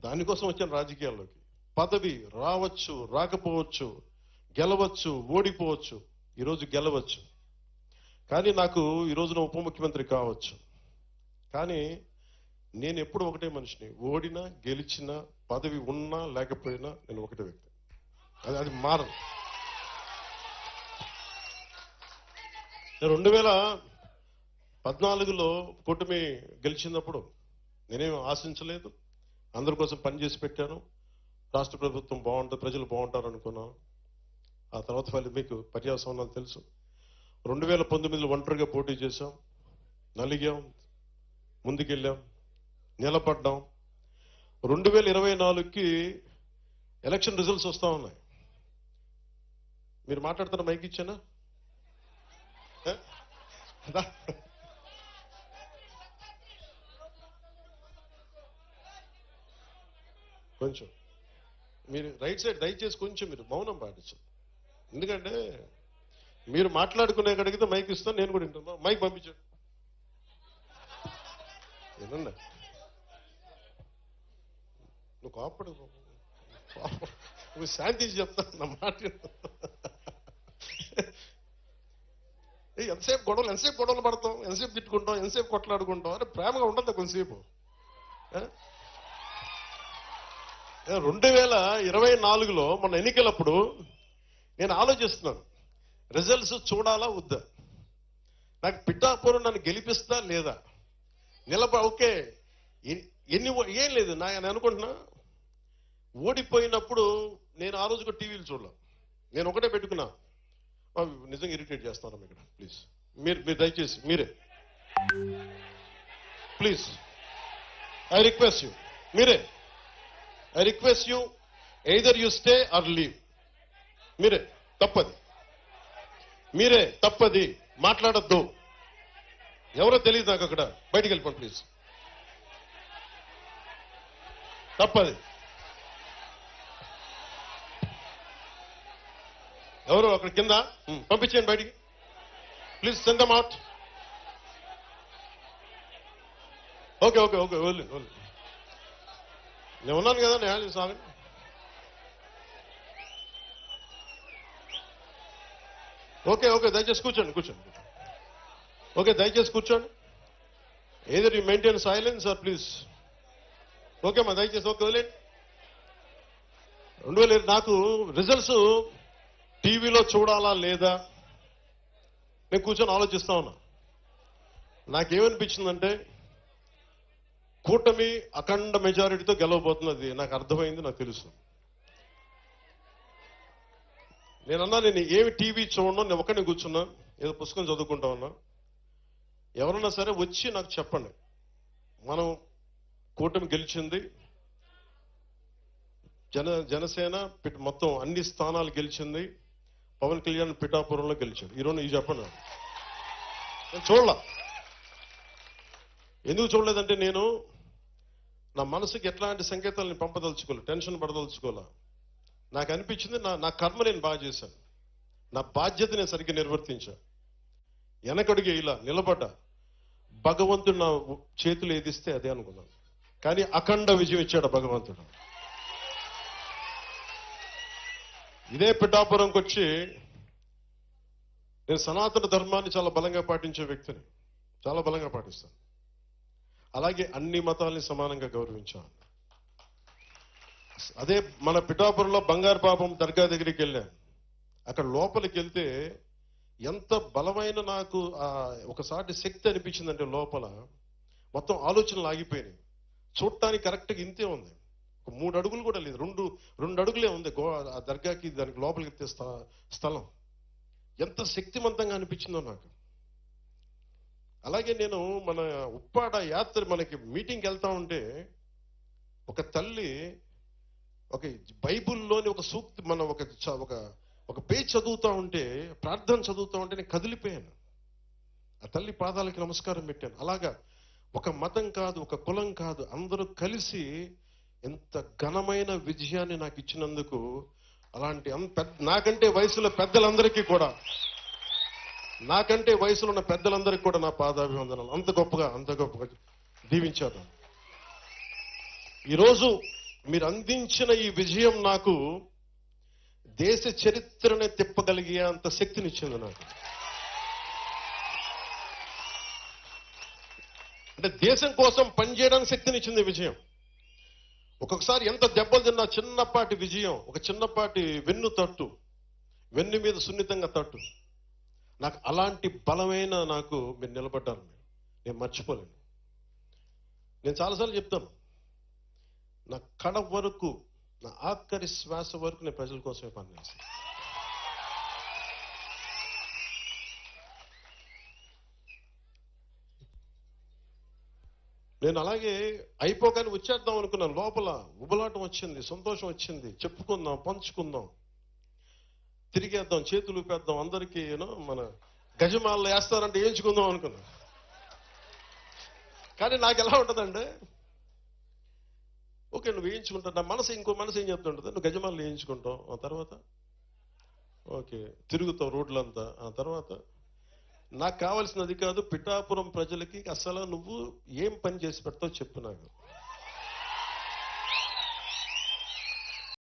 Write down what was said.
దానికోసం వచ్చాను రాజకీయాల్లోకి. పదవి రావచ్చు, రాకపోవచ్చు, గెలవచ్చు, ఓడిపోవచ్చు. ఈరోజు గెలవచ్చు, కానీ నాకు ఈ రోజున ఉప ముఖ్యమంత్రి కావచ్చు. కానీ నేను ఎప్పుడు ఒకటే మనిషిని, ఓడినా గెలిచినా పదవి ఉన్నా లేకపోయినా నేను ఒకటే వ్యక్తి. అది మారదు. 2014లో కూటమి గెలిచినప్పుడు నేనేం ఆశించలేదు. అందరి కోసం పనిచేసి పెట్టాను. రాష్ట్ర ప్రభుత్వం బాగుంటుంది, ప్రజలు బాగుంటారు అనుకున్నాను. ఆ తర్వాత వాళ్ళు మీకు పర్యావసనాలు తెలుసు. 2019లో ఒంటరిగా పోటీ చేశాం, నలిగాం, ముందుకెళ్ళాం, నిలబడ్డాం. 2024కి ఎలక్షన్ రిజల్ట్స్ వస్తా ఉన్నాయి. మీరు మాట్లాడుతున్న మైక్ ఇచ్చానా? కొంచెం మీరు రైట్ సైడ్ దయచేసి కొంచెం మీరు మౌనం పాటించండి. ఎందుకంటే మీరు మాట్లాడుకునే కడిగితే మైక్ ఇస్తాను, నేను కూడా వింటాను. మైక్ పంపించండి. ఏనండి నువ్వు కాపాడు, నువ్వు శాంతి చెప్తాను నా మాట. ఎంతసేపు గొడవలు పడతాం, ఎంతసేపు తిట్టుకుంటాం, ఎంతసేపు కొట్లాడుకుంటాం. అరే ప్రేమగా ఉండదు కొంతసేపు. 2024లో మొన్న ఎన్నికలప్పుడు నేను ఆలోచిస్తున్నాను, రిజల్ట్స్ చూడాలా వద్దా, నాకు పిఠాపురం నన్ను గెలిపిస్తా లేదా, ఓకే ఏం లేదు నేను అనుకుంటున్నా. ఓడిపోయినప్పుడు నేను ఆ రోజు కూడా టీవీలు చూడలే. నేను ఒకటే పెట్టుకున్నా, నిజంగా ఇరిటేట్ చేస్తాను ఇక్కడ. ప్లీజ్ మీరు దయచేసి మీరే please I request you either you stay are leave. మీరే తప్పది మాట్లాడద్దు. ఎవరో తెలియదు నాకు. అక్కడ బయటికి వెళ్ళిపోండి ప్లీజ్. తప్పది. ఎవరు అక్కడ కింద పంపించండి బయటికి. Please send them out. Okay నేను ఉన్నాను కదా, నేను సాగండి. ఓకే దయచేసి కూర్చోండి. ఓకే దయచేసి కూర్చోండి. Either you maintain silence or please. Okay మా దయచేసి ఓకే వదిలేండి. 2000 నాకు రిజల్ట్స్ టీవీలో చూడాలా లేదా నేను కూర్చొని ఆలోచిస్తా ఉన్నా. నాకేమనిపించిందంటే కూటమి అఖండ మెజారిటీతో గెలవబోతున్నది నాకు అర్థమైంది, నాకు తెలుసు. నేనన్నా నేను ఏమి టీవీ చూడను, నేను ఒక్కనే కూర్చున్నా, ఏదో పుస్తకం చదువుకుంటా ఉన్నా. ఎవరన్నా సరే వచ్చి నాకు చెప్పండి, మనం కూటమి గెలిచింది, జనసేన మొత్తం అన్ని స్థానాలు గెలిచింది, పవన్ కళ్యాణ్ పిఠాపురంలో గెలిచాడు. ఈరోజు ఇది చెప్పండి. నేను చూడలా. ఎందుకు చూడలేదంటే నేను నా మనసుకి ఎట్లాంటి సంకేతాలను పంపదలుచుకోలే, టెన్షన్ పడదలుచుకోలే. నాకు అనిపించింది నా కర్మ నేను బాగా చేశాను, నా బాధ్యత నేను సరిగ్గా నిర్వర్తించా. వెనకడుగు ఇలా నిలబడ్డా. భగవంతుడు నా చేతులు ఏదిస్తే అదే అనుకున్నాను. కానీ అఖండ విజయం ఇచ్చాడు భగవంతుడు. ఇదే పిఠాపురంకి వచ్చి నేను సనాతన ధర్మాన్ని చాలా బలంగా పాటించే వ్యక్తిని, చాలా బలంగా పాటిస్తాను. అలాగే అన్ని మతాల్ని సమానంగా గౌరవించాను. అదే మన పిఠాపురంలో బంగారు పాపం దర్గా దగ్గరికి వెళ్ళాను. అక్కడ లోపలికి వెళ్తే ఎంత బలమైన నాకు ఒకసారి శక్తి అనిపించిందంటే లోపల మొత్తం ఆలోచనలు ఆగిపోయినాయి. చూడటానికి కరెక్ట్గా ఇంతే ఉంది, 3 అడుగులు కూడా లేదు, 2 అడుగులే ఉంది ఆ దర్గాకి దానికి లోపలికి ఎత్తే స్థలం. ఎంత శక్తివంతంగా అనిపించిందో నాకు. అలాగే నేను మన ఉప్పాడ యాత్ర మనకి మీటింగ్కి వెళ్తా ఉంటే ఒక తల్లి ఒక బైబుల్లోని ఒక సూక్తి మన ఒక పేజ్ చదువుతా ఉంటే, ప్రార్థన చదువుతా ఉంటే నేను కదిలిపోయాను. ఆ తల్లి పాదాలకి నమస్కారం పెట్టాను. అలాగా ఒక మతం కాదు, ఒక కులం కాదు, అందరూ కలిసి ఎంత ఘనమైన విజయాన్ని నాకు ఇచ్చినందుకు అలాంటి నాకంటే వయసులో పెద్దలందరికీ కూడా, నాకంటే వయసులో ఉన్న పెద్దలందరికీ కూడా నా పాదాభివందనాలు. అంత గొప్పగా దీవించారు. ఈరోజు మీరు అందించిన ఈ విజయం నాకు దేశ చరిత్రనే తిప్పగలిగే అంత శక్తినిచ్చింది నాకు. అంటే దేశం కోసం పనిచేయడానికి శక్తినిచ్చింది విజయం. ఒక్కొక్కసారి ఎంత దెబ్బలు తిన్నా చిన్నపాటి విజయం, ఒక చిన్నపాటి వెన్ను తట్టు, వెన్ను మీద సున్నితంగా తట్టు, నాకు అలాంటి బలమైన నాకు మీరు నిలబడ్డారు. నేను మర్చిపోలేను. నేను చాలాసార్లు చెప్తాను, నా కడ వరకు, నా ఆఖరి శ్వాస వరకు నేను ప్రజల కోసమే పనిచేస్తాను. నేను అలాగే అయిపోగానే వచ్చేద్దాం అనుకున్నాను. లోపల ఉబలాటం వచ్చింది, సంతోషం వచ్చింది, చెప్పుకుందాం, పంచుకుందాం, తిరిగేద్దాం, చేతులు ఊపేద్దాం, అందరికీ మన గజమాలలో వేస్తారంటే వేయించుకుందాం అనుకున్నాను. కానీ నాకు ఎలా ఉంటుందంటే, ఓకే నువ్వు వేయించుకుంటావు, నా మనసు ఇంకో మనసు ఏం చెప్తుంటుంది, నువ్వు గజమాలలో వేయించుకుంటావు, ఆ తర్వాత ఓకే తిరుగుతావు రోడ్లంతా, ఆ తర్వాత నాకు కావాల్సినది కాదు, పిఠాపురం ప్రజలకి అసలు నువ్వు ఏం పని చేసి పెడతావు చెప్పు నాకు.